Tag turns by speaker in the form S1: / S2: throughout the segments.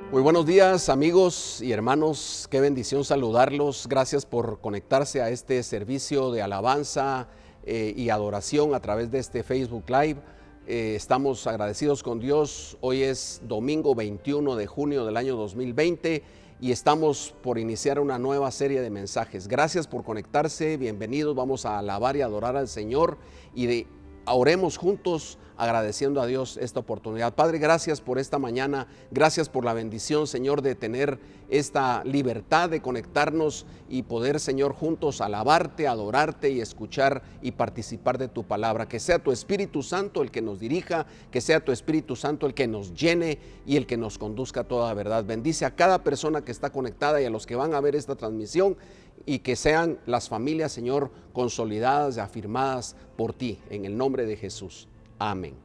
S1: Muy buenos días, amigos y hermanos, qué bendición saludarlos. Gracias por conectarse a este servicio de alabanza y adoración a través de este Facebook Live. Estamos agradecidos con Dios. Hoy es domingo 21 de junio del año 2020 y estamos por iniciar una nueva serie de mensajes. Gracias por conectarse, bienvenidos. Vamos a alabar y adorar al Señor y oremos juntos agradeciendo a Dios esta oportunidad. Padre, gracias por esta mañana, gracias por la bendición, Señor, de tener esta libertad de conectarnos y poder, Señor, juntos alabarte, adorarte y escuchar y participar de tu palabra. Que sea tu Espíritu Santo el que nos dirija, que sea tu Espíritu Santo el que nos llene y el que nos conduzca a toda verdad. Bendice a cada persona que está conectada y a los que van a ver esta transmisión, y que sean las familias, Señor, consolidadas y afirmadas por ti, en el nombre de Jesús. Amén.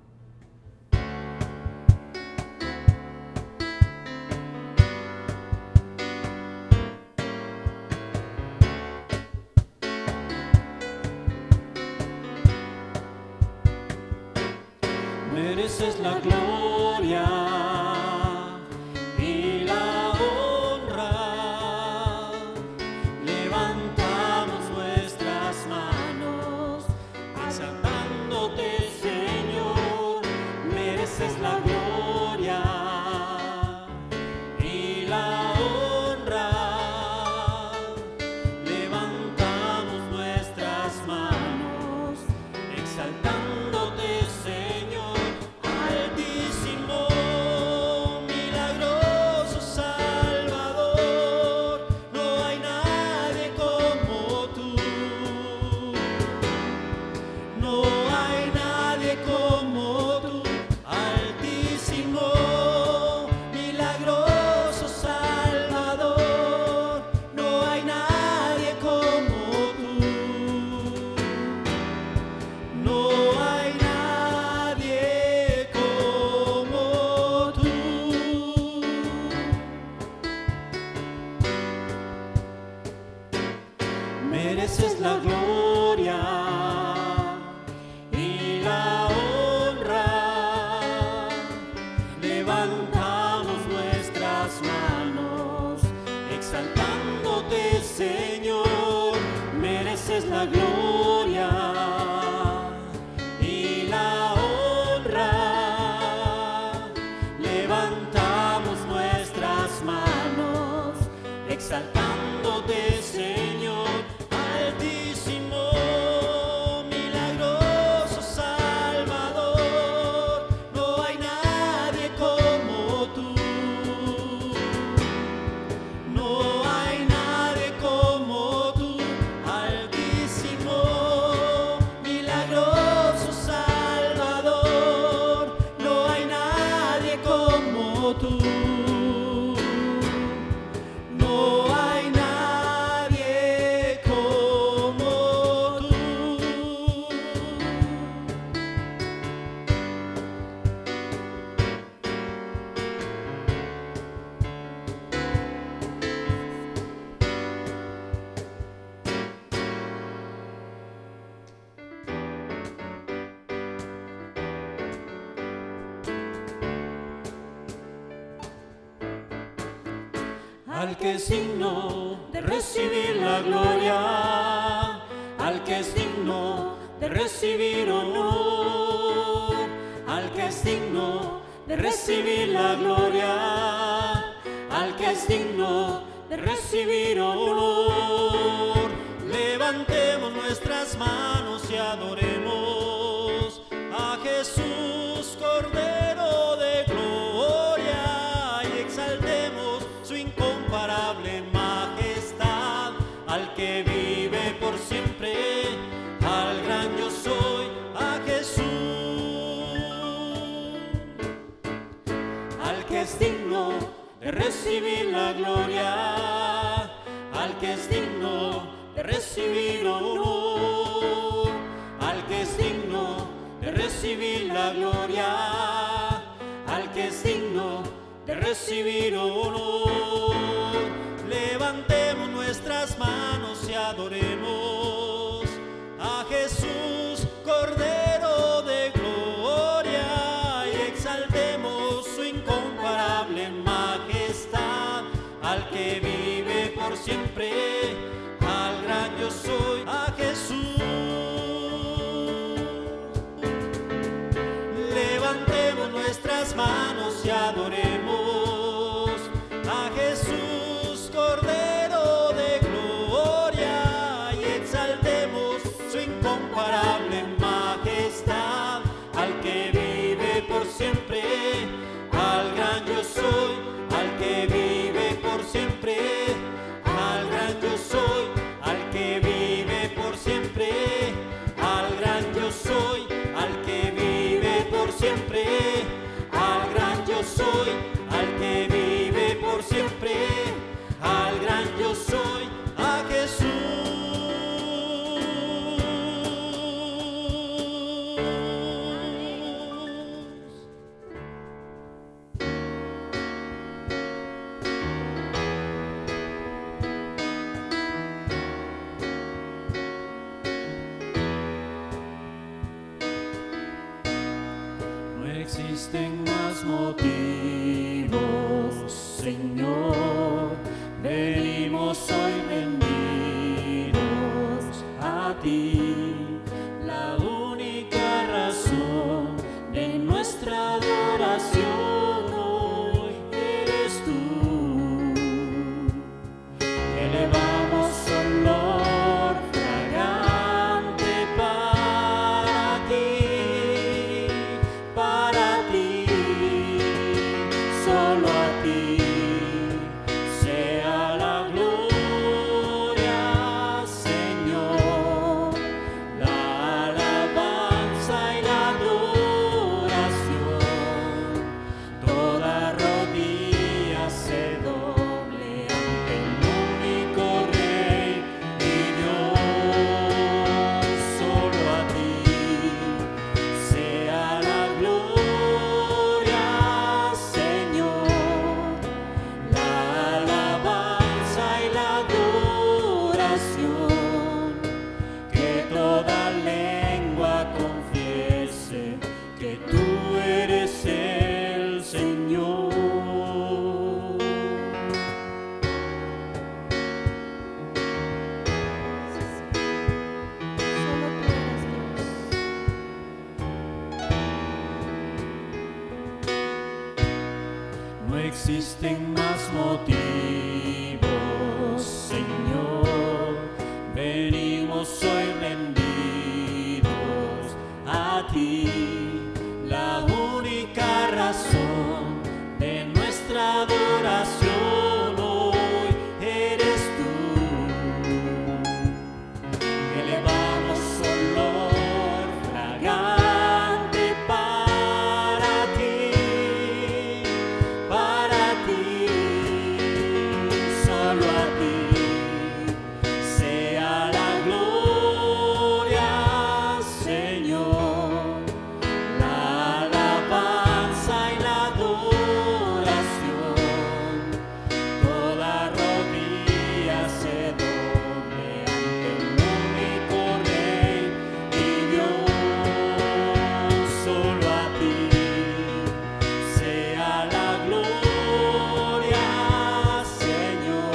S2: Mereces la gloria y la honra. Levantamos nuestras manos exaltándote, Señor. Mereces la gloria y la honra. Levantamos nuestras manos exaltándote, Señor. Altísimo, milagroso Salvador, no hay nadie como tú. No hay nadie como tú. Altísimo, milagroso Salvador, no hay nadie como tú. No hay nadie como tú. Mereces la gloria y la honra. Levantamos nuestras manos exaltándote, Señor. Mereces la gloria y la honra. Levantamos nuestras manos exaltándote, Señor. Altísimo, milagroso Salvador, no hay nadie como tú. No hay nadie como tú. Altísimo, milagroso Salvador, no hay nadie como tú. No hay nadie como tú. Al que es digno de recibir la gloria, al que es digno de recibir honor, al que es digno de recibir la gloria, al que es digno de recibir honor. Levantemos nuestras manos y adoremos a Jesús, Cordero de gloria, y exaltemos su incomparable majestad, al que vive por siempre, al gran yo soy, a Jesús. Al que es digno de recibir la gloria, al que es digno de recibir honor, al que es digno de recibir la gloria, al que es digno de recibir honor. Levantemos nuestras manos y adoremos a Jesús, Cordero de gloria, y exaltemos su incomparable majestad. y adoremos a Jesús, Cordero de gloria, y exaltemos su incomparable majestad, al que vive por siempre, al gran yo soy, al que vive por siempre, al gran yo soy, al que vive por siempre, al gran yo soy, al que vive por siempre, al gran yo soy, al que vive por siempre, al gran yo soy, a Jesús. No existen más motivos, Señor, venimos hoy rendidos a ti, la única razón de nuestra adoración hoy eres tú. Elevamos olor fragante para ti, solo a ti sea la gloria, Señor, la alabanza y la adoración. Toda rodilla se doble ante el único Rey y Dios, solo a ti sea la gloria, Señor, la alabanza y la adoración. Que toda lengua confiese que tú eres el Señor.
S3: Solo tú eres Dios.
S2: No existen más motivos, Señor, venimos hoy rendidos a ti, la única razón de nuestra adoración hoy eres tú. Elevamos olor fragante para ti, solo a ti sea la gloria, Señor, la alabanza y la adoración. Toda rodilla se doble ante el único Rey y Dios, solo a ti sea la gloria, Señor,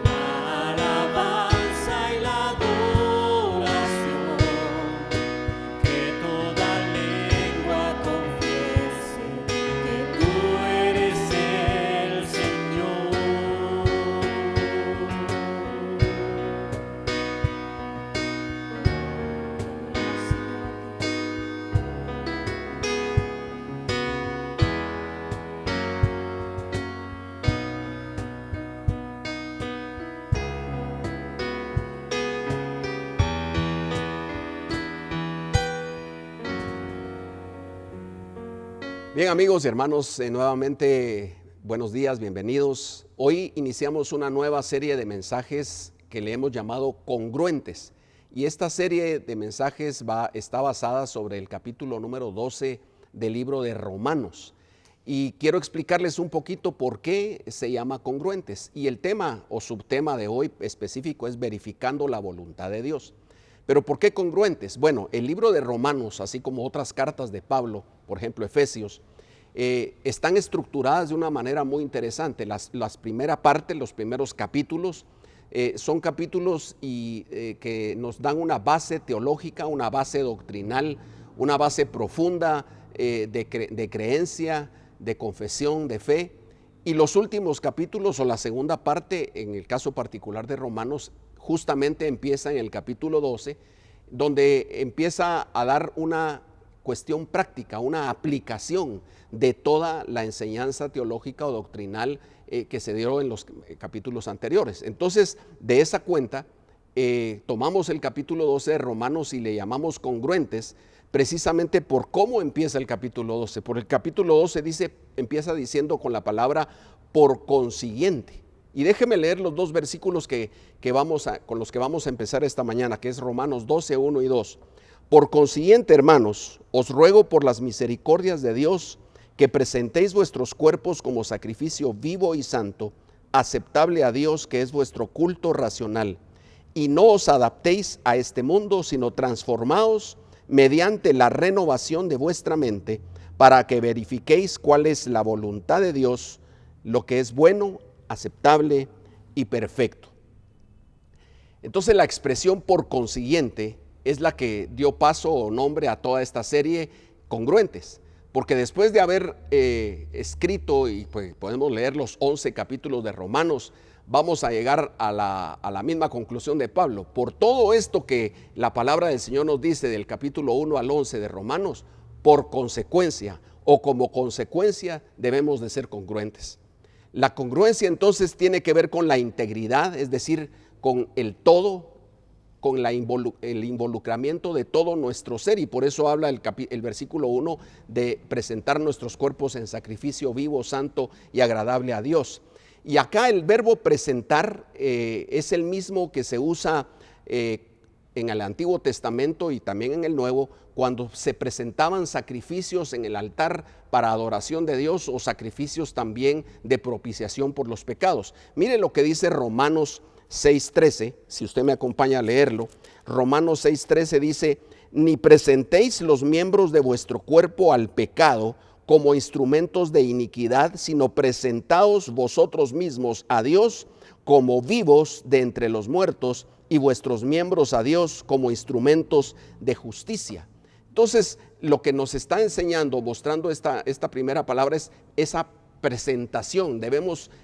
S2: la alabanza y la adoración. Que toda lengua confiese que tú eres el Señor.
S1: Bien, amigos y hermanos, nuevamente buenos días, bienvenidos. Hoy iniciamos una nueva serie de mensajes que le hemos llamado congruentes, y esta serie de mensajes está basada sobre el capítulo número 12 del libro de Romanos, y quiero explicarles un poquito por qué se llama congruentes, y el tema o subtema de hoy específico es verificando la voluntad de Dios. Pero ¿por qué congruentes? Bueno, el libro de Romanos, así como otras cartas de Pablo, por ejemplo Efesios, están estructuradas de una manera muy interesante. Las primera parte, los primeros capítulos, son capítulos que nos dan una base teológica, una base doctrinal, una base profunda de creencia, de confesión, de fe. Y los últimos capítulos o la segunda parte, en el caso particular de Romanos, justamente empieza en el capítulo 12, donde empieza a dar una cuestión práctica, una aplicación de toda la enseñanza teológica o doctrinal que se dio en los capítulos anteriores. Entonces, de esa cuenta, tomamos el capítulo 12 de Romanos y le llamamos congruentes, precisamente por cómo empieza el capítulo 12. Por el capítulo 12 empieza diciendo con la palabra por consiguiente. Y déjeme leer los dos versículos con los que vamos a empezar esta mañana, que es Romanos 12, 1 y 2. Por consiguiente, hermanos, os ruego por las misericordias de Dios que presentéis vuestros cuerpos como sacrificio vivo y santo, aceptable a Dios, que es vuestro culto racional. Y no os adaptéis a este mundo, sino transformaos mediante la renovación de vuestra mente, para que verifiquéis cuál es la voluntad de Dios, lo que es bueno, aceptable y perfecto. Entonces la expresión por consiguiente es la que dio paso o nombre a toda esta serie congruentes, porque después de haber escrito, y pues podemos leer los 11 capítulos de Romanos, vamos a llegar a la misma conclusión de Pablo. Por todo esto que la palabra del Señor nos dice del capítulo 1 al 11 de Romanos, por consecuencia o como consecuencia debemos de ser congruentes. La congruencia entonces tiene que ver con la integridad, es decir, con el todo, con el involucramiento de todo nuestro ser, y por eso habla el versículo 1 de presentar nuestros cuerpos en sacrificio vivo, santo y agradable a Dios. Y acá el verbo presentar es el mismo que se usa en el Antiguo Testamento y también en el Nuevo, cuando se presentaban sacrificios en el altar para adoración de Dios o sacrificios también de propiciación por los pecados. Mire lo que dice Romanos 6:13, si usted me acompaña a leerlo. Romanos 6:13 dice: ni presentéis los miembros de vuestro cuerpo al pecado como instrumentos de iniquidad, sino presentaos vosotros mismos a Dios como vivos de entre los muertos, y vuestros miembros a Dios como instrumentos de justicia. Entonces, lo que nos está enseñando, mostrando esta primera palabra, es esa presentación.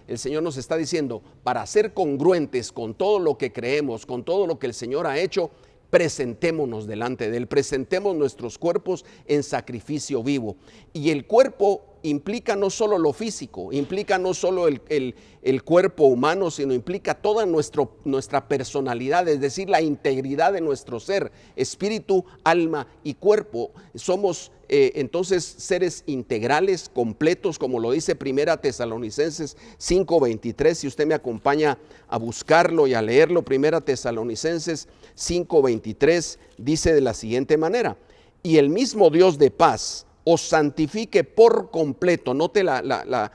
S1: El Señor nos está diciendo, para ser congruentes con todo lo que creemos, con todo lo que el Señor ha hecho, presentémonos delante de Él, presentemos nuestros cuerpos en sacrificio vivo. Y el cuerpo implica no solo lo físico, implica no solo el cuerpo humano, sino implica toda nuestra personalidad, es decir, la integridad de nuestro ser, espíritu, alma y cuerpo. Somos entonces seres integrales, completos, como lo dice Primera Tesalonicenses 5:23. Si usted me acompaña a buscarlo y a leerlo, Primera Tesalonicenses 5:23 dice de la siguiente manera: y el mismo Dios de paz os santifique por completo, note la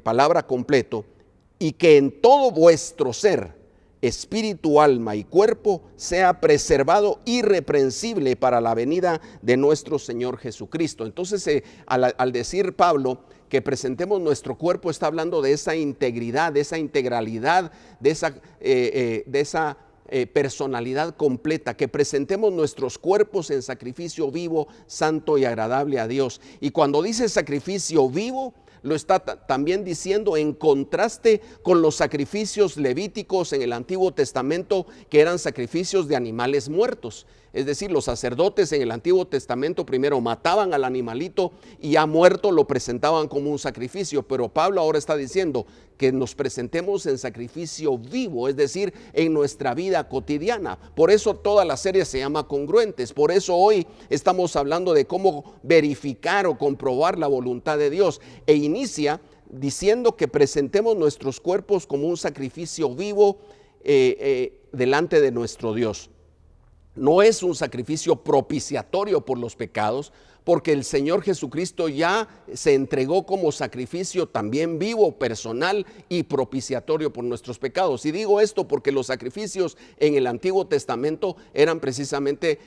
S1: palabra completo, y que en todo vuestro ser, espíritu, alma y cuerpo, sea preservado irreprensible para la venida de nuestro Señor Jesucristo. Entonces, al decir Pablo que presentemos nuestro cuerpo, está hablando de esa integridad, de esa integralidad, de esa personalidad completa, que presentemos nuestros cuerpos en sacrificio vivo, santo y agradable a Dios. Y cuando dice sacrificio vivo, lo está también diciendo en contraste con los sacrificios levíticos en el Antiguo Testamento, que eran sacrificios de animales muertos. Es decir, los sacerdotes en el Antiguo Testamento primero mataban al animalito y ya muerto lo presentaban como un sacrificio, pero Pablo ahora está diciendo que nos presentemos en sacrificio vivo, es decir, en nuestra vida cotidiana. Por eso toda la serie se llama Congruentes, por eso hoy estamos hablando de cómo verificar o comprobar la voluntad de Dios, e inicia diciendo que presentemos nuestros cuerpos como un sacrificio vivo delante de nuestro Dios. No es un sacrificio propiciatorio por los pecados, porque el Señor Jesucristo ya se entregó como sacrificio también vivo, personal y propiciatorio por nuestros pecados. Y digo esto porque los sacrificios en el Antiguo Testamento eran precisamente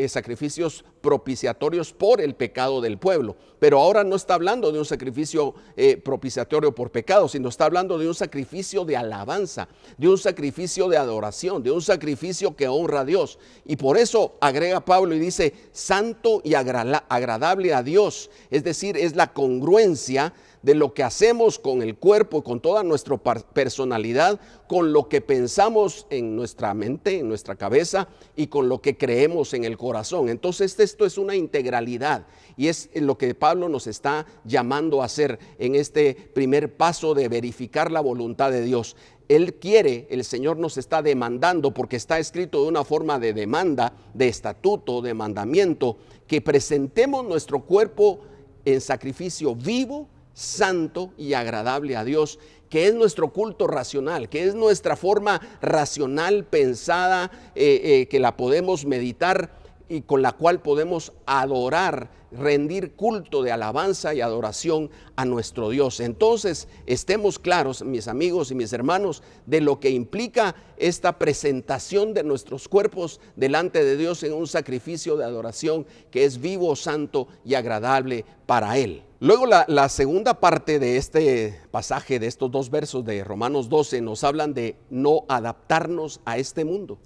S1: sacrificios propiciatorios por el pecado del pueblo. Pero ahora no está hablando de un sacrificio propiciatorio por pecado, sino está hablando de un sacrificio de alabanza, de un sacrificio de adoración, de un sacrificio que honra a Dios. Y por eso agrega Pablo y dice: santo y agradable agradable a Dios. Es decir, es la congruencia de lo que hacemos con el cuerpo, con toda nuestra personalidad, con lo que pensamos en nuestra mente, en nuestra cabeza y con lo que creemos en el corazón. Entonces esto es una integralidad y es lo que Pablo nos está llamando a hacer en este primer paso de verificar la voluntad de Dios. Él quiere, el Señor nos está demandando, porque está escrito de una forma de demanda, de estatuto, de mandamiento, que presentemos nuestro cuerpo en sacrificio vivo, santo y agradable a Dios, que es nuestro culto racional, que es nuestra forma racional pensada, que la podemos meditar y con la cual podemos adorar, rendir culto de alabanza y adoración a nuestro Dios. Entonces, estemos claros, mis amigos y mis hermanos, de lo que implica esta presentación de nuestros cuerpos delante de Dios en un sacrificio de adoración que es vivo, santo y agradable para Él. Luego la segunda parte de este pasaje, de estos 2 versos de Romanos 12, nos hablan de no adaptarnos a este mundo.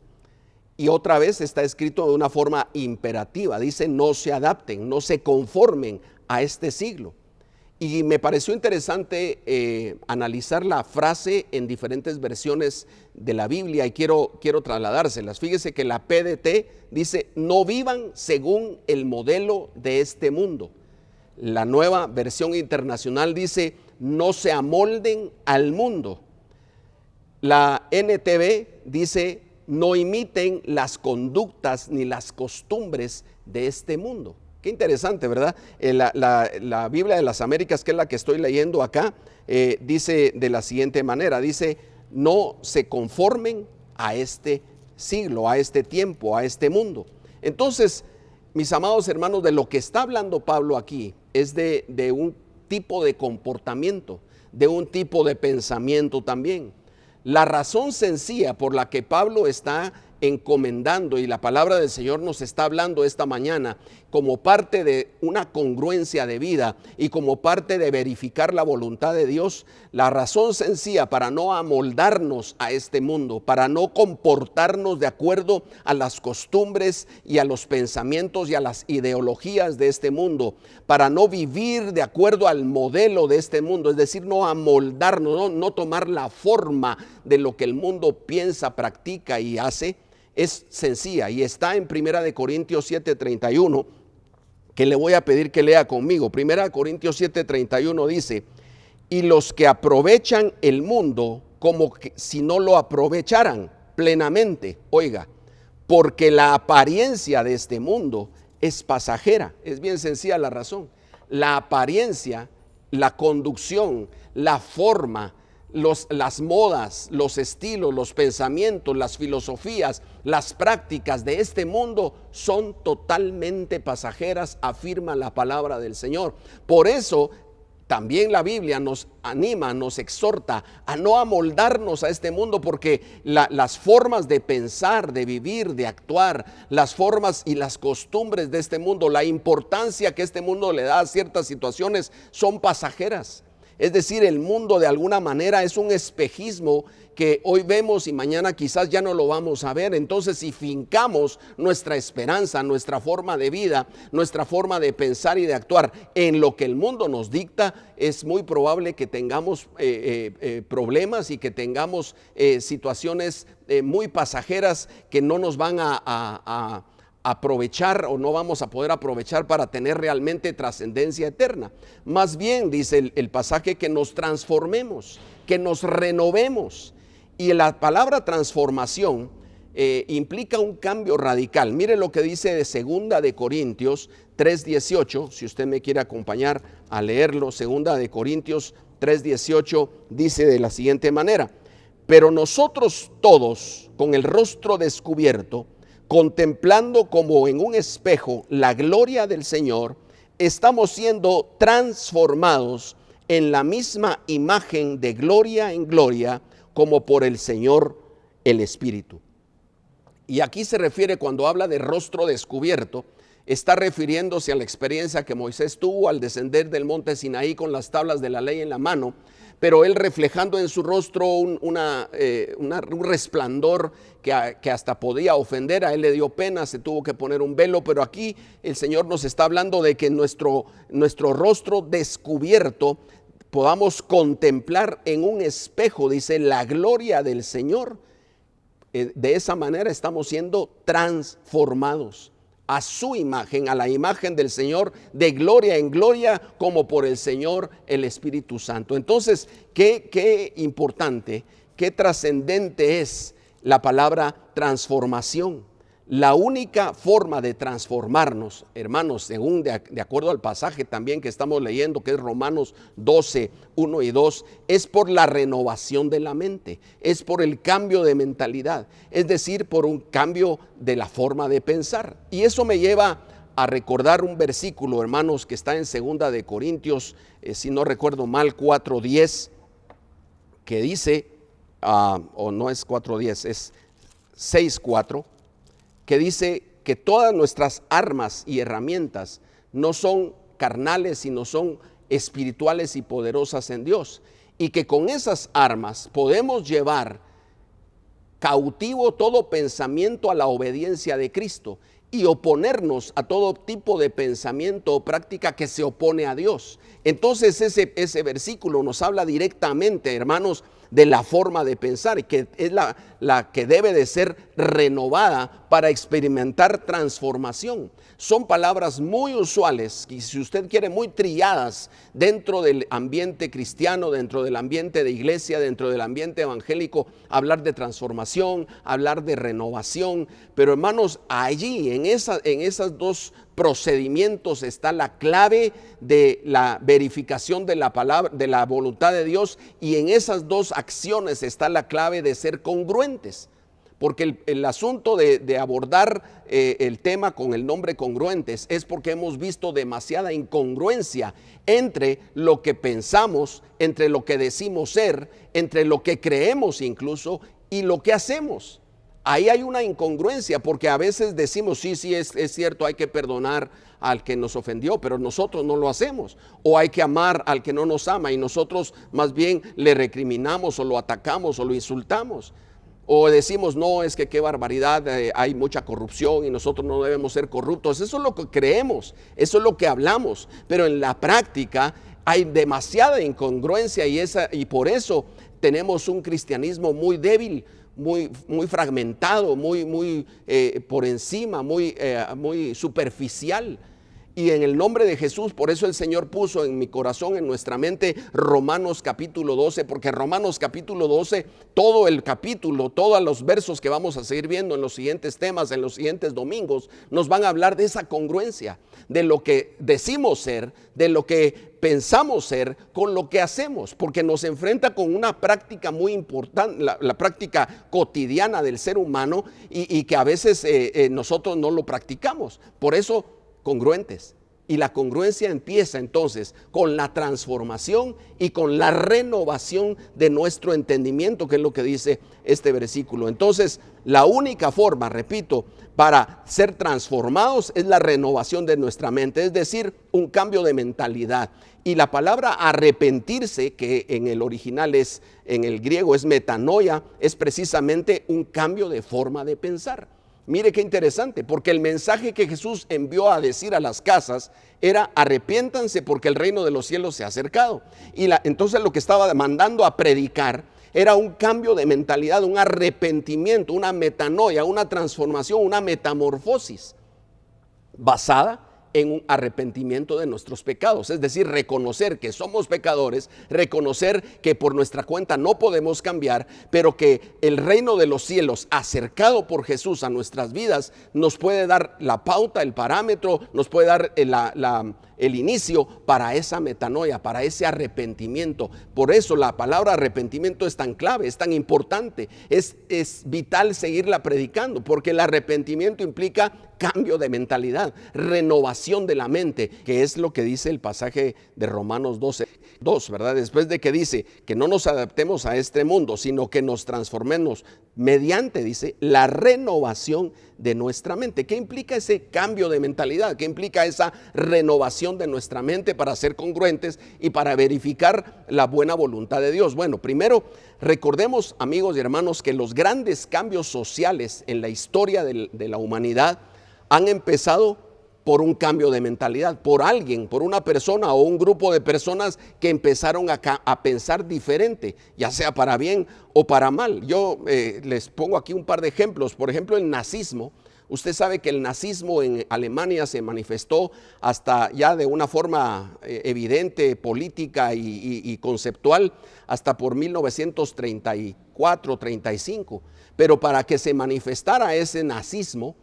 S1: Y otra vez está escrito de una forma imperativa, dice no se adapten, no se conformen a este siglo. Y me pareció interesante analizar la frase en diferentes versiones de la Biblia y quiero trasladárselas. Fíjese que la PDT dice no vivan según el modelo de este mundo. La Nueva Versión Internacional dice no se amolden al mundo. La NTV dice no imiten las conductas ni las costumbres de este mundo. Qué interesante, ¿verdad? La Biblia de las Américas, que es la que estoy leyendo acá, dice de la siguiente manera, dice, no se conformen a este siglo, a este tiempo, a este mundo. Entonces, mis amados hermanos, de lo que está hablando Pablo aquí es de un tipo de comportamiento, de un tipo de pensamiento también. La razón sencilla por la que Pablo está encomendando y la palabra del Señor nos está hablando esta mañana como parte de una congruencia de vida y como parte de verificar la voluntad de Dios, la razón sencilla para no amoldarnos a este mundo, para no comportarnos de acuerdo a las costumbres y a los pensamientos y a las ideologías de este mundo, para no vivir de acuerdo al modelo de este mundo, es decir, no amoldarnos, no tomar la forma de lo que el mundo piensa, practica y hace, es sencilla y está en 1 Corintios 7:31, que le voy a pedir que lea conmigo. 1 Corintios 7:31 dice, y los que aprovechan el mundo como que si no lo aprovecharan plenamente, oiga, porque la apariencia de este mundo es pasajera. Es bien sencilla la razón. La apariencia, la conducción, la forma, las modas, los estilos, los pensamientos, las filosofías, las prácticas de este mundo son totalmente pasajeras, afirma la palabra del Señor. Por eso también la Biblia nos anima, nos exhorta a no amoldarnos a este mundo, porque las formas de pensar, de vivir, de actuar, las formas y las costumbres de este mundo, la importancia que este mundo le da a ciertas situaciones son pasajeras. Es decir, el mundo de alguna manera es un espejismo que hoy vemos y mañana quizás ya no lo vamos a ver. Entonces, si fincamos nuestra esperanza, nuestra forma de vida, nuestra forma de pensar y de actuar en lo que el mundo nos dicta, es muy probable que tengamos problemas y que tengamos situaciones muy pasajeras que no nos van a aprovechar o no vamos a poder aprovechar para tener realmente trascendencia eterna. Más bien, dice el pasaje, que nos transformemos, que nos renovemos. Y la palabra transformación implica un cambio radical. Mire lo que dice de 2 de Corintios 3:18, si usted me quiere acompañar a leerlo. 2 de Corintios 3:18 dice de la siguiente manera, pero nosotros todos, con el rostro descubierto, contemplando como en un espejo la gloria del Señor, estamos siendo transformados en la misma imagen de gloria en gloria, como por el Señor el Espíritu. Y aquí se refiere, cuando habla de rostro descubierto, está refiriéndose a la experiencia que Moisés tuvo al descender del monte Sinaí con las tablas de la ley en la mano, pero él reflejando en su rostro un resplandor que hasta podía ofender, a él le dio pena, se tuvo que poner un velo. Pero aquí el Señor nos está hablando de que nuestro rostro descubierto podamos contemplar en un espejo, dice, la gloria del Señor. De esa manera estamos siendo transformados a su imagen, a la imagen del Señor, de gloria en gloria, como por el Señor el Espíritu Santo. Entonces, qué importante, qué trascendente es la palabra transformación. La única forma de transformarnos, hermanos, según de acuerdo al pasaje también que estamos leyendo, que es Romanos 12, 1 y 2, es por la renovación de la mente, es por el cambio de mentalidad, es decir, por un cambio de la forma de pensar. Y eso me lleva a recordar un versículo, hermanos, que está en 2 de Corintios, si no recuerdo mal, 4:10, que dice, o no es 4:10, es 6:4, que dice que todas nuestras armas y herramientas no son carnales, sino son espirituales y poderosas en Dios, y que con esas armas podemos llevar cautivo todo pensamiento a la obediencia de Cristo y oponernos a todo tipo de pensamiento o práctica que se opone a Dios. Entonces ese versículo nos habla directamente, hermanos, de la forma de pensar, que es la que debe de ser renovada para experimentar transformación. Son palabras muy usuales y, si usted quiere, muy trilladas dentro del ambiente cristiano, dentro del ambiente de iglesia, dentro del ambiente evangélico, hablar de transformación, hablar de renovación. Pero, hermanos, allí en esas dos procedimientos está la clave de la verificación de la palabra, de la voluntad de Dios, y en esas dos acciones está la clave de ser congruentes. Porque el asunto de abordar el tema con el nombre congruentes es porque hemos visto demasiada incongruencia entre lo que pensamos, entre lo que decimos ser, entre lo que creemos incluso, y lo que hacemos. Ahí hay una incongruencia, porque a veces decimos, sí, es cierto, hay que perdonar al que nos ofendió, pero nosotros no lo hacemos. O hay que amar al que no nos ama, y nosotros más bien le recriminamos o lo atacamos o lo insultamos. O decimos, no, es que qué barbaridad, hay mucha corrupción y nosotros no debemos ser corruptos. Eso es lo que creemos, eso es lo que hablamos, pero en la práctica hay demasiada incongruencia, y por eso tenemos un cristianismo muy débil, muy fragmentado, muy por encima, muy superficial. Y en el nombre de Jesús, por eso el Señor puso en mi corazón, en nuestra mente, Romanos capítulo 12, porque Romanos capítulo 12, todo el capítulo, todos los versos que vamos a seguir viendo en los siguientes temas, en los siguientes domingos, nos van a hablar de esa congruencia, de lo que decimos ser, de lo que pensamos ser con lo que hacemos, porque nos enfrenta con una práctica muy importante, la práctica cotidiana del ser humano, y que a veces nosotros no lo practicamos. Por eso, congruentes. Y la congruencia empieza entonces con la transformación y con la renovación de nuestro entendimiento, que es lo que dice este versículo. Entonces, la única forma, repito, para ser transformados es la renovación de nuestra mente, es decir, un cambio de mentalidad. Y la palabra arrepentirse, que en el original en el griego es metanoia, es precisamente un cambio de forma de pensar. Mire qué interesante, porque el mensaje que Jesús envió a decir a las casas era: arrepiéntanse porque el reino de los cielos se ha acercado. Y entonces lo que estaba mandando a predicar era un cambio de mentalidad, un arrepentimiento, una metanoia, una transformación, una metamorfosis basada en un arrepentimiento de nuestros pecados, es decir, reconocer que somos pecadores, reconocer que por nuestra cuenta no podemos cambiar, pero que el reino de los cielos acercado por Jesús a nuestras vidas nos puede dar la pauta, el parámetro, nos puede dar el inicio para esa metanoia, para ese arrepentimiento. Por eso la palabra arrepentimiento es tan clave, es tan importante, es vital seguirla predicando, porque el arrepentimiento implica cambio de mentalidad, renovación de la mente, que es lo que dice el pasaje de Romanos 12:2, ¿verdad? Después de que dice que no nos adaptemos a este mundo, sino que nos transformemos mediante, dice, la renovación de nuestra mente. ¿Qué implica ese cambio de mentalidad? ¿Qué implica esa renovación renovación de nuestra mente para ser congruentes y para verificar la buena voluntad de Dios. Bueno, primero recordemos, amigos y hermanos, que los grandes cambios sociales en la historia de la humanidad han empezado por un cambio de mentalidad, por alguien, por una persona o un grupo de personas que empezaron a pensar diferente, ya sea para bien o para mal. Yo les pongo aquí un par de ejemplos. Por ejemplo, el nazismo. Usted sabe que el nazismo en Alemania se manifestó hasta ya de una forma evidente, política y conceptual, hasta por 1934, 35. Pero para que se manifestara ese nazismo,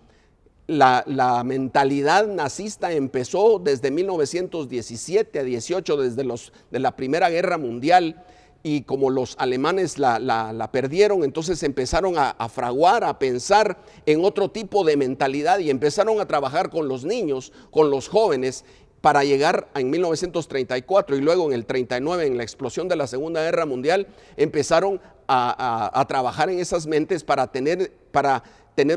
S1: la mentalidad nazista empezó desde 1917 a 18, de la Primera Guerra Mundial, y como los alemanes la perdieron, entonces empezaron a fraguar, a pensar en otro tipo de mentalidad y empezaron a trabajar con los niños, con los jóvenes, para llegar en 1934 y luego en el 39, en la explosión de la Segunda Guerra Mundial, empezaron a trabajar en esas mentes para tener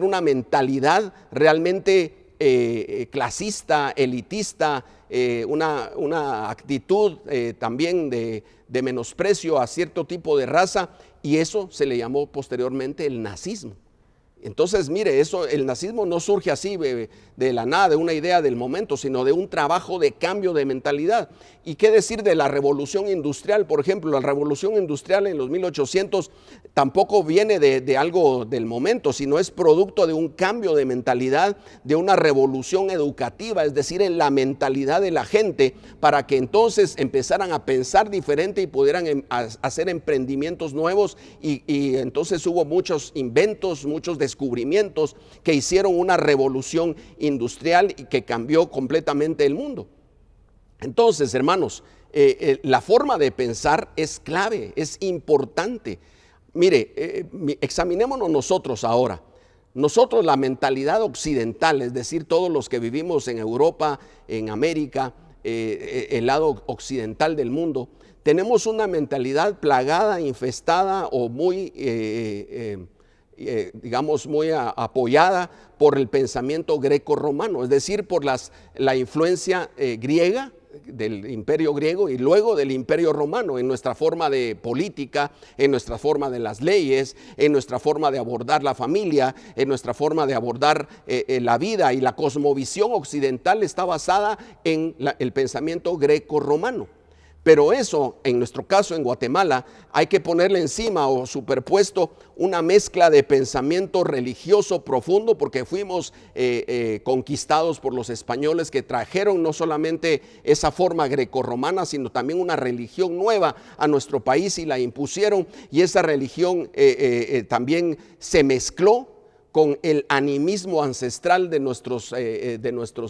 S1: una mentalidad realmente clasista, elitista, una actitud también de menosprecio a cierto tipo de raza, y eso se le llamó posteriormente el nazismo. Entonces, mire, el nazismo no surge así de la nada, de una idea del momento, sino de un trabajo de cambio de mentalidad. ¿Y qué decir de la revolución industrial? Por ejemplo, la revolución industrial en los 1800 tampoco viene de algo del momento, sino es producto de un cambio de mentalidad, de una revolución educativa, es decir, en la mentalidad de la gente, para que entonces empezaran a pensar diferente y pudieran hacer emprendimientos nuevos, y entonces hubo muchos inventos, muchos descubrimientos que hicieron una revolución industrial y que cambió completamente el mundo. Entonces, hermanos, la forma de pensar es clave, es importante. Mire, examinémonos nosotros ahora. Nosotros, la mentalidad occidental, es decir, todos los que vivimos en Europa, en América, el lado occidental del mundo, tenemos una mentalidad plagada, infestada o muy digamos muy apoyada por el pensamiento greco-romano, es decir, por la influencia griega, del imperio griego y luego del imperio romano, en nuestra forma de política, en nuestra forma de las leyes, en nuestra forma de abordar la familia, en nuestra forma de abordar la vida. Y la cosmovisión occidental está basada en el pensamiento greco-romano. Pero eso, en nuestro caso en Guatemala, hay que ponerle encima o superpuesto una mezcla de pensamiento religioso profundo, porque fuimos conquistados por los españoles, que trajeron no solamente esa forma grecorromana, sino también una religión nueva a nuestro país y la impusieron, y esa religión también se mezcló con el animismo ancestral de nuestros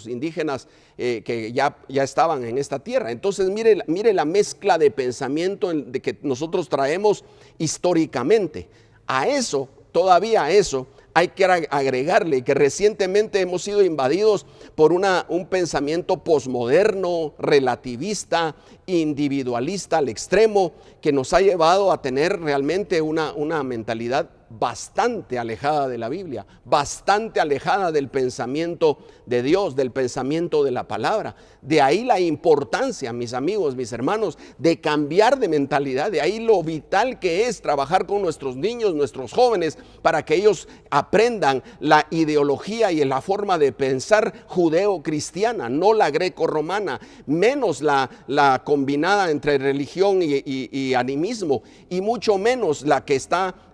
S1: indígenas que ya estaban en esta tierra. Entonces mire la mezcla de pensamiento de que nosotros traemos históricamente. A eso, todavía a eso, hay que agregarle que recientemente hemos sido invadidos por un pensamiento posmoderno, relativista, individualista al extremo, que nos ha llevado a tener realmente una mentalidad bastante alejada de la Biblia, bastante alejada del pensamiento de Dios, del pensamiento de la palabra. De ahí la importancia, mis amigos, mis hermanos, de cambiar de mentalidad. De ahí lo vital que es trabajar con nuestros niños, nuestros jóvenes, para que ellos aprendan la ideología y la forma de pensar judeo-cristiana, no la greco-romana, menos la combinada entre religión y animismo, y mucho menos la que está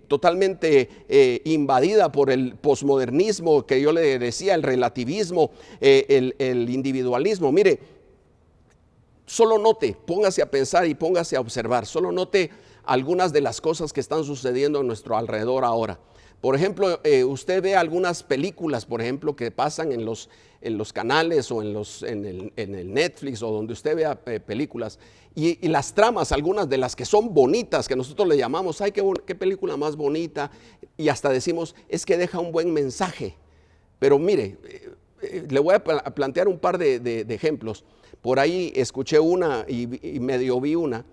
S1: totalmente invadida por el posmodernismo, que yo le decía, el relativismo, el individualismo. Mire, solo note, póngase a pensar y póngase a observar, solo note algunas de las cosas que están sucediendo a nuestro alrededor ahora. Por ejemplo, usted ve algunas películas, por ejemplo, que pasan en los canales o en el Netflix, o donde usted vea películas, y las tramas, algunas de las que son bonitas, que nosotros le llamamos, ay, qué película más bonita, y hasta decimos, es que deja un buen mensaje. Pero mire, le voy a plantear un par de ejemplos. Por ahí escuché una y medio vi una,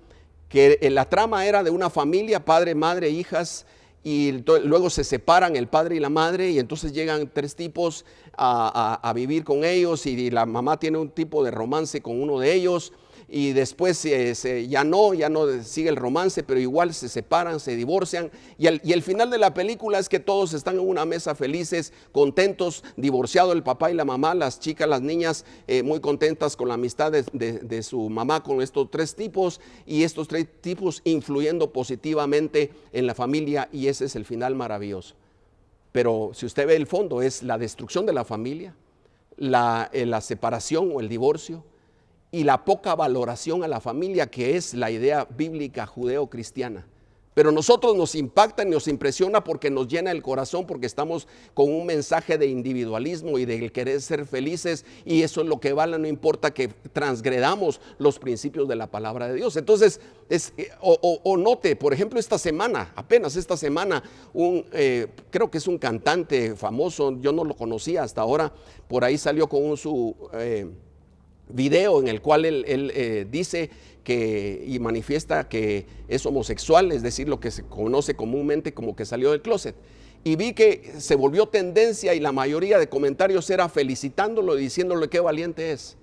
S1: que la trama era de una familia, padre, madre, hijas, y luego se separan el padre y la madre, y entonces llegan 3 tipos a vivir con ellos, y la mamá tiene un tipo de romance con uno de ellos, y después ya no sigue el romance, pero igual se separan, se divorcian, y el final de la película es que todos están en una mesa felices, contentos, divorciado el papá y la mamá, las chicas, las niñas muy contentas con la amistad de su mamá con estos 3 tipos, y estos 3 tipos influyendo positivamente en la familia, y ese es el final maravilloso. Pero si usted ve el fondo, es la destrucción de la familia, la separación o el divorcio, y la poca valoración a la familia, que es la idea bíblica judeo-cristiana. Pero nosotros nos impacta y nos impresiona porque nos llena el corazón, porque estamos con un mensaje de individualismo y de querer ser felices, y eso es lo que vale, no importa que transgredamos los principios de la palabra de Dios. Entonces, note, por ejemplo, apenas esta semana, creo que es un cantante famoso, yo no lo conocía hasta ahora, por ahí salió con su video en el cual él dice y manifiesta que es homosexual, es decir, lo que se conoce comúnmente como que salió del closet. Y vi que se volvió tendencia, y la mayoría de comentarios era felicitándolo y diciéndole qué valiente es.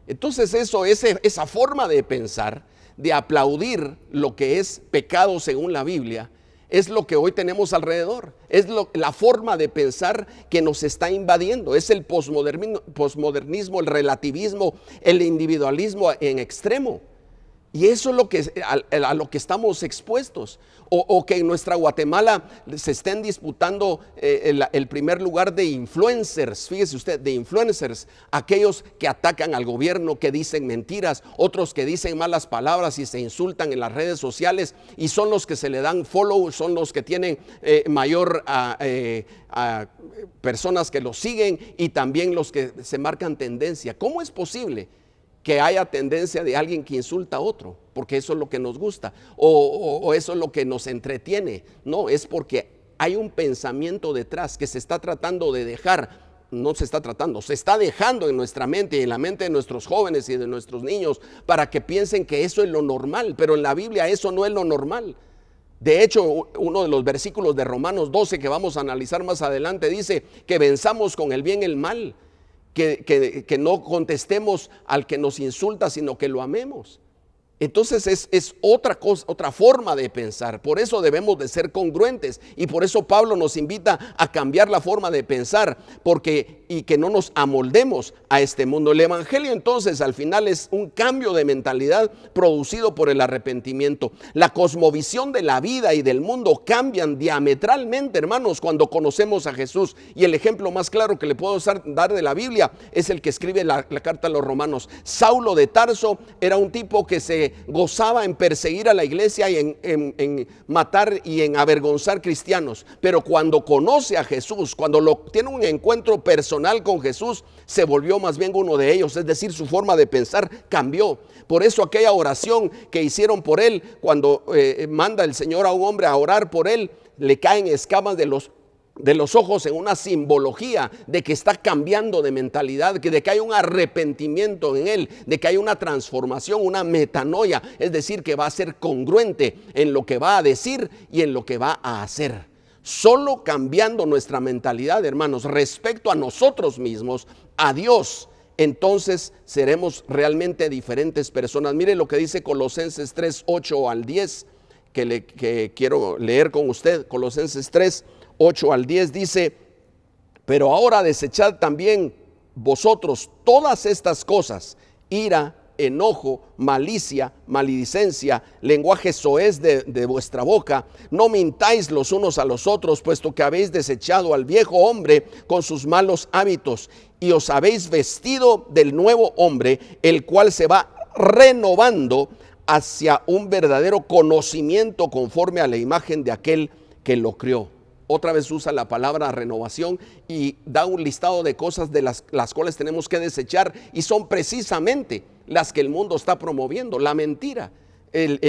S1: Entonces esa forma de pensar, de aplaudir lo que es pecado según la Biblia, es lo que hoy tenemos alrededor. Es la forma de pensar que nos está invadiendo. Es el posmodernismo, el relativismo, el individualismo en extremo. Y eso es a lo que estamos expuestos. O que en nuestra Guatemala se estén disputando el primer lugar de influencers. Fíjese usted, de influencers, aquellos que atacan al gobierno, que dicen mentiras, otros que dicen malas palabras y se insultan en las redes sociales, y son los que se le dan follow, son los que tienen mayor personas que los siguen, y también los que se marcan tendencia. ¿Cómo es posible que haya tendencia de alguien que insulta a otro? Porque eso es lo que nos gusta, o eso es lo que nos entretiene. No, es porque hay un pensamiento detrás que se está tratando de dejar. No se está tratando, se está dejando en nuestra mente y en la mente de nuestros jóvenes y de nuestros niños, para que piensen que eso es lo normal, pero en la Biblia eso no es lo normal. De hecho, uno de los versículos de Romanos 12 que vamos a analizar más adelante dice que venzamos con el bien el mal, que no contestemos al que nos insulta, sino que lo amemos. Entonces es otra cosa, otra forma de pensar. Por eso debemos de ser congruentes, y por eso Pablo nos invita a cambiar la forma de pensar, y que no nos amoldemos a este mundo. El evangelio entonces al final es un cambio de mentalidad producido por el arrepentimiento. La cosmovisión de la vida y del mundo cambian diametralmente, hermanos, cuando conocemos a Jesús. Y el ejemplo más claro que le puedo dar de la Biblia es el que escribe la carta a los Romanos. Saulo de Tarso era un tipo que se gozaba en perseguir a la iglesia y en matar y en avergonzar cristianos, pero cuando conoce a Jesús, cuando tiene un encuentro personal con Jesús, se volvió más bien uno de ellos, es decir, su forma de pensar cambió. Por eso aquella oración que hicieron por él, cuando manda el Señor a un hombre a orar por él, le caen escamas de los ojos, en una simbología de que está cambiando de mentalidad, de que hay un arrepentimiento en él, de que hay una transformación, una metanoia, es decir, que va a ser congruente en lo que va a decir y en lo que va a hacer. Solo cambiando nuestra mentalidad, hermanos, respecto a nosotros mismos, a Dios, entonces seremos realmente diferentes personas. Mire lo que dice Colosenses 3, 8 al 10, que quiero leer con usted. Colosenses 3, 8 al 10 dice: pero ahora desechad también vosotros todas estas cosas: ira, enojo, malicia, maledicencia, lenguaje soez de vuestra boca. No mintáis los unos a los otros, puesto que habéis desechado al viejo hombre con sus malos hábitos, y os habéis vestido del nuevo hombre, el cual se va renovando hacia un verdadero conocimiento conforme a la imagen de aquel que lo crió. Otra vez usa la palabra renovación y da un listado de cosas de las cuales tenemos que desechar, y son precisamente las que el mundo está promoviendo: la mentira, el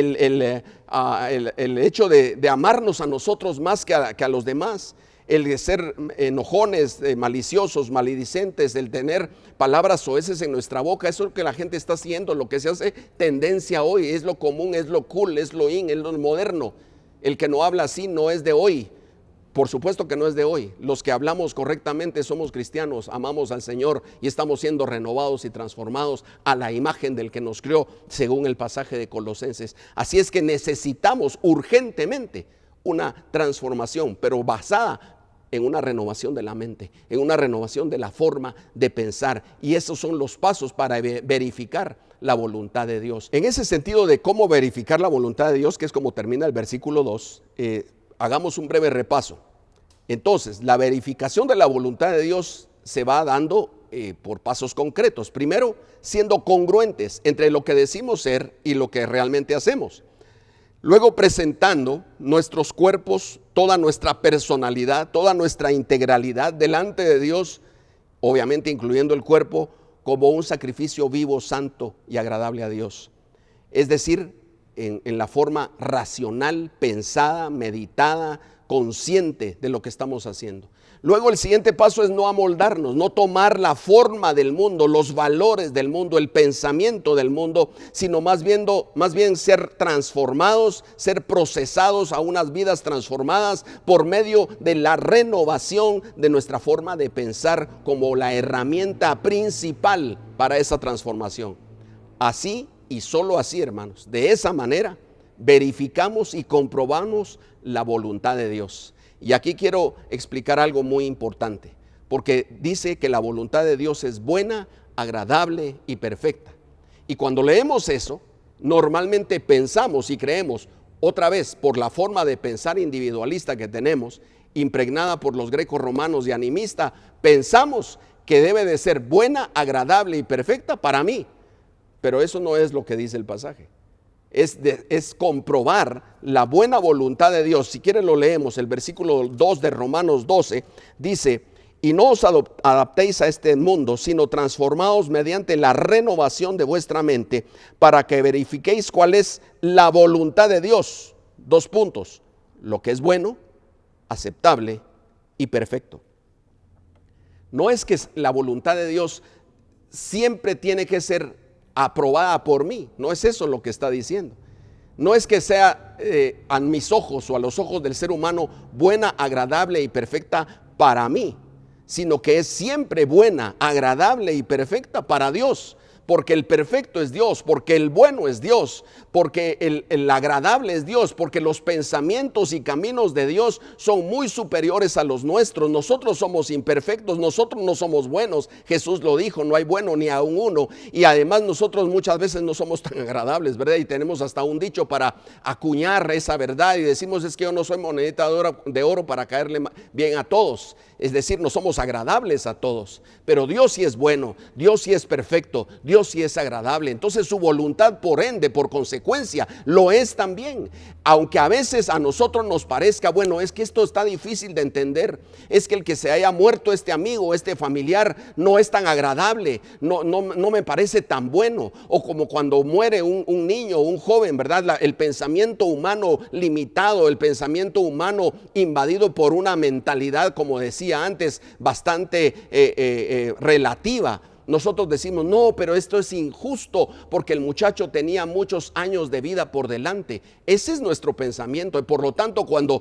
S1: hecho de amarnos a nosotros más que a los demás, el de ser enojones, maliciosos, maledicentes, el tener palabras soeces en nuestra boca. Eso es lo que la gente está haciendo, lo que se hace tendencia hoy, es lo común, es lo cool, es lo in, es lo moderno. El que no habla así no es de hoy. por supuesto que no es de hoy. Los que hablamos correctamente somos cristianos, amamos al Señor y estamos siendo renovados y transformados a la imagen del que nos creó, según el pasaje de Colosenses. Así es que necesitamos urgentemente una transformación, pero basada en una renovación de la mente, en una renovación de la forma de pensar. Y esos son los pasos para verificar la voluntad de Dios. En ese sentido de cómo verificar la voluntad de Dios, que es como termina el versículo 2, hagamos un breve repaso. Entonces, la verificación de la voluntad de Dios se va dando por pasos concretos. Primero, siendo congruentes entre lo que decimos ser y lo que realmente hacemos. Luego, presentando nuestros cuerpos, toda nuestra personalidad, toda nuestra integralidad delante de Dios, obviamente incluyendo el cuerpo, como un sacrificio vivo, santo y agradable a Dios. Es decir, en la forma racional, pensada, meditada, consciente de lo que estamos haciendo. Luego el siguiente paso es no amoldarnos, no tomar la forma del mundo, los valores del mundo, el pensamiento del mundo, sino más bien ser transformados, ser procesados a unas vidas transformadas por medio de la renovación de nuestra forma de pensar como la herramienta principal para esa transformación. Así y solo así, hermanos, de esa manera verificamos y comprobamos la voluntad de Dios. Y aquí quiero explicar algo muy importante, porque dice que la voluntad de Dios es buena, agradable y perfecta. Y cuando leemos eso, normalmente pensamos y creemos, otra vez por la forma de pensar individualista que tenemos, impregnada por los grecos romanos y animista, pensamos que debe de ser buena, agradable y perfecta para mí. Pero eso no es lo que dice el pasaje. Es comprobar la buena voluntad de Dios. Si quieren lo leemos, el versículo 2 de Romanos 12 dice: y no os adaptéis a este mundo, sino transformaos mediante la renovación de vuestra mente, para que verifiquéis cuál es la voluntad de Dios. 2 puntos: lo que es bueno, aceptable y perfecto. No es que la voluntad de Dios siempre tiene que ser aprobada por mí, no es eso lo que está diciendo. No es que sea a mis ojos o a los ojos del ser humano buena, agradable y perfecta para mí, sino que es siempre buena, agradable y perfecta para Dios. Porque el perfecto es Dios, porque el bueno es Dios, porque el agradable es Dios, porque los pensamientos y caminos de Dios son muy superiores a los nuestros. Nosotros somos imperfectos, nosotros no somos buenos. Jesús lo dijo, no hay bueno ni aun uno. Y además nosotros muchas veces no somos tan agradables, ¿verdad? Y tenemos hasta un dicho para acuñar esa verdad y decimos: es que yo no soy monedita de oro para caerle bien a todos. Es decir, no somos agradables a todos, pero Dios sí es bueno, Dios sí es perfecto, Dios sí es agradable. Entonces su voluntad, por ende, por consecuencia, lo es también. Aunque a veces a nosotros nos parezca, bueno, es que esto está difícil de entender, es que el que se haya muerto este amigo, este familiar, no es tan agradable, no me parece tan bueno. O como cuando muere un niño, un joven, ¿verdad? El pensamiento humano limitado, el pensamiento humano invadido por una mentalidad, como decía antes, bastante relativa. Nosotros decimos: no, pero esto es injusto porque el muchacho tenía muchos años de vida por delante. Ese es nuestro pensamiento. Y por lo tanto, cuando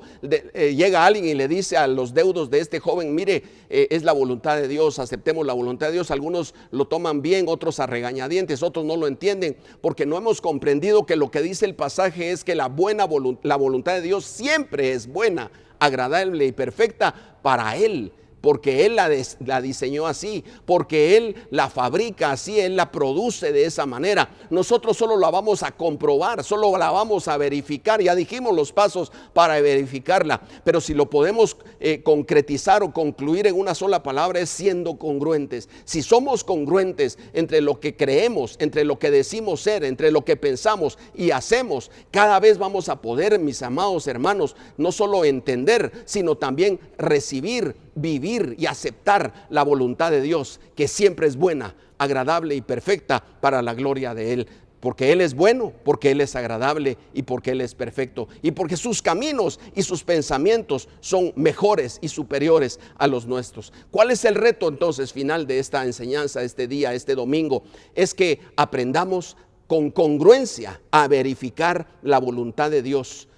S1: llega alguien y le dice a los deudos de este joven: mire, es la voluntad de Dios, aceptemos la voluntad de Dios, algunos lo toman bien, otros a regañadientes, otros no lo entienden, porque no hemos comprendido que lo que dice el pasaje es que la voluntad de Dios siempre es buena, agradable y perfecta para Él. Porque Él la diseñó así, porque Él la fabrica así, Él la produce de esa manera. Nosotros solo la vamos a comprobar, solo la vamos a verificar. Ya dijimos los pasos para verificarla, pero si lo podemos concretizar o concluir en una sola palabra, es siendo congruentes. Si somos congruentes entre lo que creemos, entre lo que decimos ser, entre lo que pensamos y hacemos, cada vez vamos a poder, mis amados hermanos, no solo entender, sino también recibir, vivir y aceptar la voluntad de Dios, que siempre es buena, agradable y perfecta para la gloria de Él. Porque Él es bueno, porque Él es agradable y porque Él es perfecto. Y porque sus caminos y sus pensamientos son mejores y superiores a los nuestros. ¿Cuál es el reto entonces final de esta enseñanza, este día, este domingo? Es que aprendamos con congruencia a verificar la voluntad de Dios,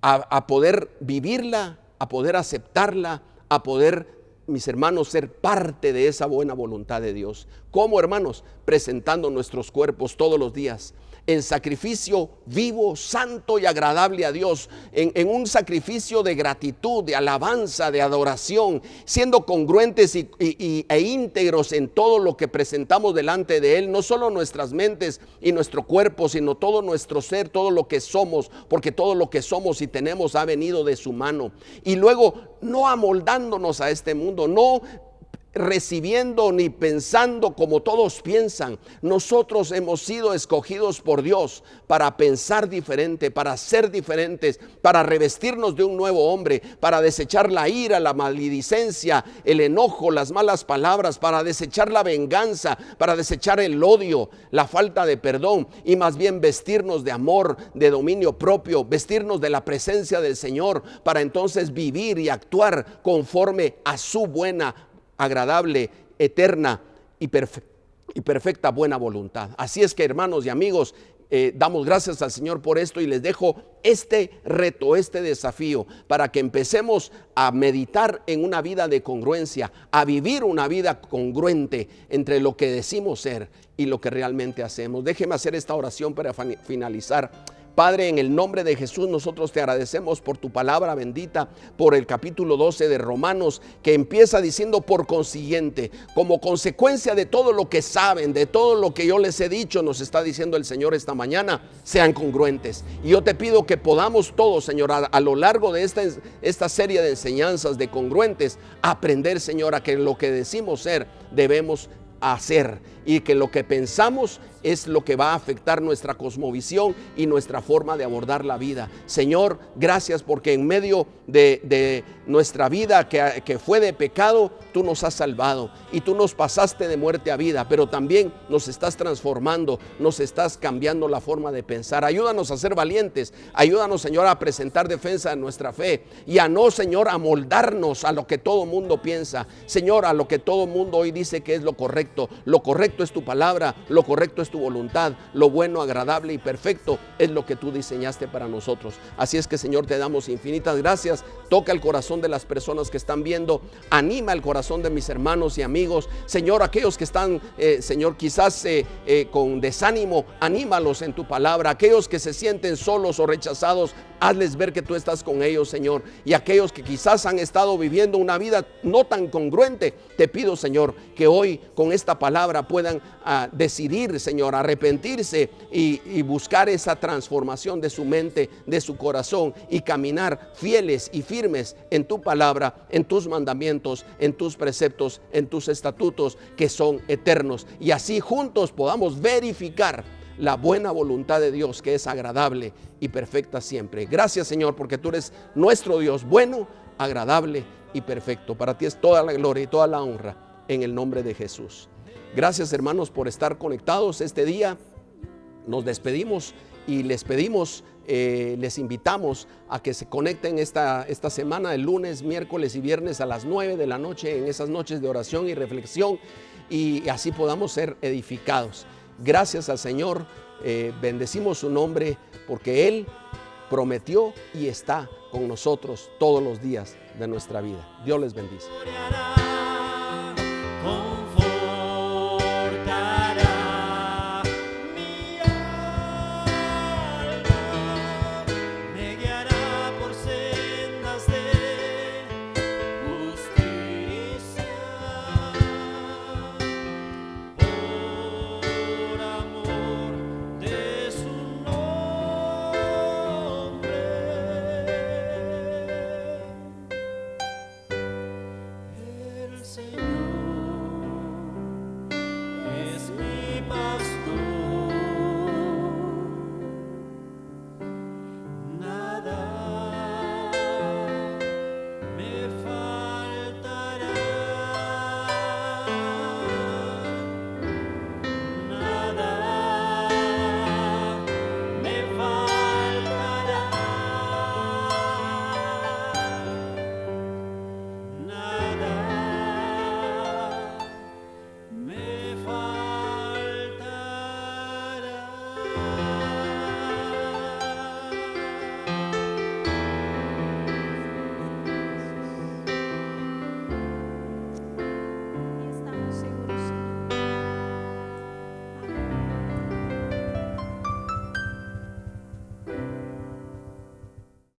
S1: a poder vivirla a poder aceptarla, a poder, mis hermanos, ser parte de esa buena voluntad de Dios. ¿Cómo, hermanos? Presentando nuestros cuerpos todos los días en sacrificio vivo, santo y agradable a Dios, en un sacrificio de gratitud, de alabanza, de adoración, siendo congruentes e íntegros en todo lo que presentamos delante de Él, no solo nuestras mentes y nuestro cuerpo, sino todo nuestro ser, todo lo que somos, porque todo lo que somos y tenemos ha venido de su mano. Y luego, no amoldándonos a este mundo, no recibiendo ni pensando como todos piensan. Nosotros hemos sido escogidos por Dios para pensar diferente, para ser diferentes, para revestirnos de un nuevo hombre, para desechar la ira, la maledicencia, el enojo, las malas palabras, para desechar la venganza, para desechar el odio, la falta de perdón, y más bien vestirnos de amor, de dominio propio, vestirnos de la presencia del Señor, para entonces vivir y actuar conforme a su buena, agradable, eterna y perfecta buena voluntad. Así es que, hermanos y amigos, damos gracias al Señor por esto y les dejo este reto, este desafío, para que empecemos a meditar en una vida de congruencia, a vivir una vida congruente entre lo que decimos ser y lo que realmente hacemos. Déjeme hacer esta oración para finalizar. Padre, en el nombre de Jesús, nosotros te agradecemos por tu palabra bendita, por el capítulo 12 de Romanos, que empieza diciendo: por consiguiente, como consecuencia de todo lo que saben, de todo lo que yo les he dicho, nos está diciendo el Señor esta mañana, sean congruentes. Y yo te pido que podamos todos, Señor, a lo largo de esta serie de enseñanzas de congruentes, aprender, Señor, a que lo que decimos ser, debemos hacer, y que lo que pensamos es lo que va a afectar nuestra cosmovisión y nuestra forma de abordar la vida. Señor, gracias porque en medio de nuestra vida que fue de pecado, tú nos has salvado y tú nos pasaste de muerte a vida, pero también nos estás transformando, nos estás cambiando la forma de pensar. Ayúdanos a ser valientes, ayúdanos, Señor, a presentar defensa de nuestra fe y a no, Señor, a moldarnos a lo que todo mundo piensa, Señor, a lo que todo mundo hoy dice que es lo correcto. Lo correcto es tu palabra, lo correcto es tu voluntad, lo bueno, agradable y perfecto es lo que tú diseñaste para nosotros. Así es que, Señor, te damos infinitas gracias. Toca el corazón de las personas que están viendo, anima el corazón de mis hermanos y amigos, Señor, aquellos que están, Señor, quizás con desánimo, anímalos en tu palabra. Aquellos que se sienten solos o rechazados, hazles ver que tú estás con ellos, Señor. Y aquellos que quizás han estado viviendo una vida no tan congruente, te pido, Señor, que hoy con esta palabra puedan decidir, Señor, arrepentirse y buscar esa transformación de su mente, de su corazón, y caminar fieles y firmes en tu palabra, en tus mandamientos, en tus preceptos, en tus estatutos que son eternos, y así juntos podamos verificar la buena voluntad de Dios, que es agradable y perfecta siempre. Gracias, Señor, porque tú eres nuestro Dios bueno, agradable y perfecto. Para ti es toda la gloria y toda la honra, en el nombre de Jesús. Gracias, hermanos, por estar conectados este día. Nos despedimos y les pedimos, les invitamos a que se conecten esta semana, el lunes, miércoles y viernes a las 9 de la noche, en esas noches de oración y reflexión, y así podamos ser edificados. Gracias al Señor, bendecimos su nombre, porque Él prometió y está con nosotros todos los días de nuestra vida. Dios les bendice.